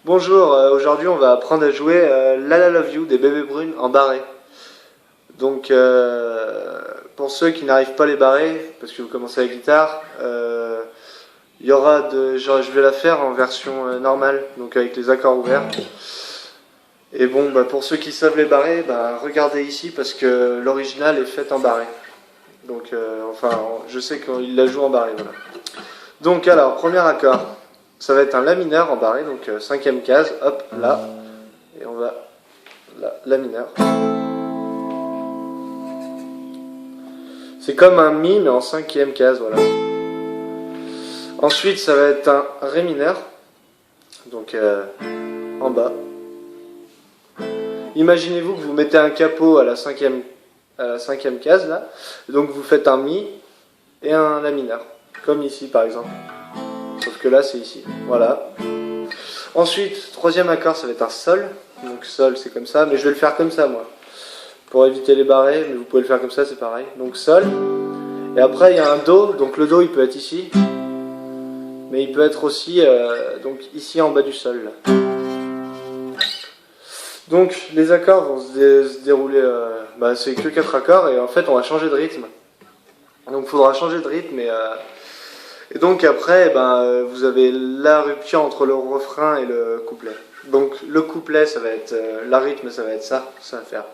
Bonjour, aujourd'hui on va apprendre à jouer La La Love You des Bébés Brunes en barré. Donc pour ceux qui n'arrivent pas à les barrer, parce que vous commencez la guitare, il y aura genre, je vais la faire en version normale, donc avec les accords ouverts. Et bon, pour ceux qui savent les barrer, regardez ici parce que l'original est fait en barré. Donc je sais qu'il la joue en barré, voilà. Donc alors, premier accord. Ça va être un La mineur en barré, donc cinquième case, hop, là, et on va, là, La mineur. C'est comme un Mi, mais en cinquième case, voilà. Ensuite, ça va être un Ré mineur, donc en bas. Imaginez-vous que vous mettez un capot à la cinquième case, là, donc vous faites un Mi et un La mineur, comme ici par exemple. Sauf que là c'est ici, voilà. Ensuite, troisième accord, ça va être un Sol. Donc Sol c'est comme ça, mais je vais le faire comme ça moi. Pour éviter les barrés, mais vous pouvez le faire comme ça, c'est pareil. Donc Sol. Et après il y a un Do, donc le Do il peut être ici. Mais il peut être aussi donc ici en bas du Sol. Là. Donc les accords vont se dérouler, c'est que 4 accords et en fait on va changer de rythme. Donc il faudra changer de rythme et donc après, vous avez la rupture entre le refrain et le couplet. Donc le couplet, ça va être, la rythme, ça va être ça va faire.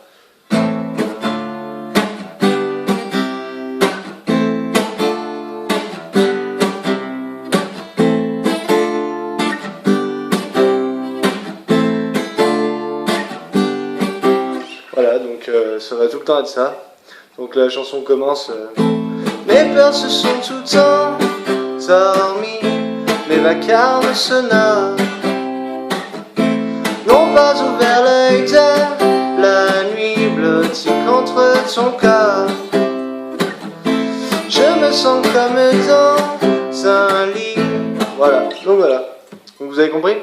Voilà, donc ça va tout le temps être ça. Donc la chanson commence. Mes peurs se sont tout le temps dormi, mes vacarmes sonores n'ont pas ouvert l'œil de la nuit blottie contre ton corps. Je me sens comme dans un lit. Voilà, donc voilà. Donc vous avez compris?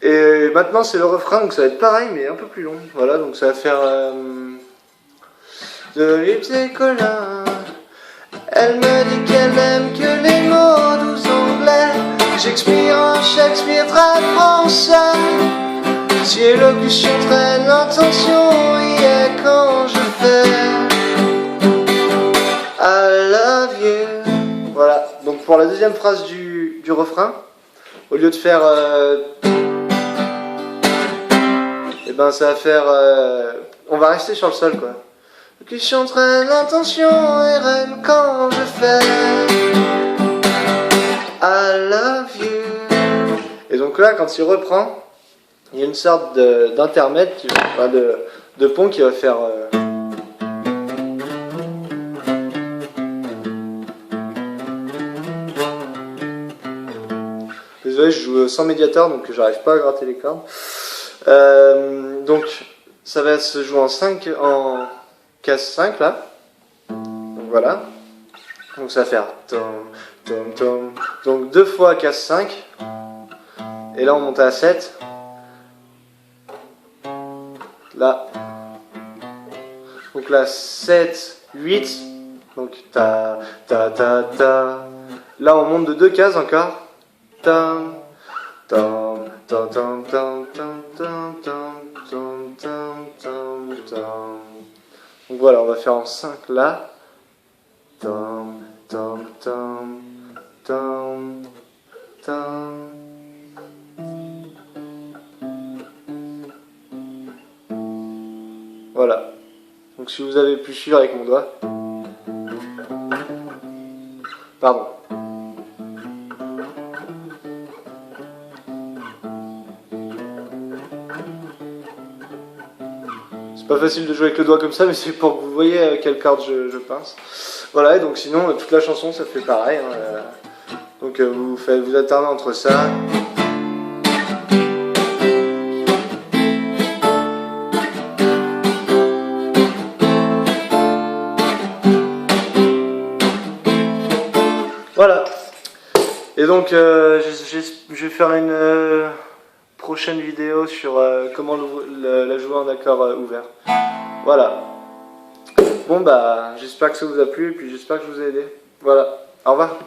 Et maintenant c'est le refrain, donc ça va être pareil mais un peu plus long. Voilà, donc ça va faire de l'épée collin. Elle me dit qu'elle aime que les mots doux anglais. Shakespeare en Shakespeare très français. Si élocution traîne l'intention, y est quand je fais I love you. Voilà, donc pour la deuxième phrase du refrain, au lieu de faire ça va faire on va rester sur le sol quoi. Qui chanterait l'intention et reine quand je fais I love you. Et donc là, quand il reprend, il y a une sorte d'intermède, de pont qui va faire Désolé, je joue sans médiateur, donc j'arrive pas à gratter les cordes. Donc ça va se jouer en case 5 là, donc voilà, donc ça va faire tom, tom, tom, donc 2 fois case 5, et là on monte à 7, là, donc là 7, 8, donc ta, ta, ta, ta, là on monte de 2 cases encore, tam, tam, tam, tam, tam, tam, tam, tam, tam, tam, tam. Donc voilà, on va faire en 5 là. Tam, tam, tam, tam, tam. Voilà. Donc si vous avez pu suivre avec mon doigt. Pardon. C'est pas facile de jouer avec le doigt comme ça, mais c'est pour que vous voyez à quelle corde je pince. Voilà, et donc sinon, toute la chanson, ça fait pareil. Hein, donc vous alternez entre ça. Voilà. Et donc, je vais faire une prochaine vidéo sur comment la jouer en accord ouvert. Voilà. Bon j'espère que ça vous a plu et puis j'espère que je vous ai aidé. Voilà. Au revoir.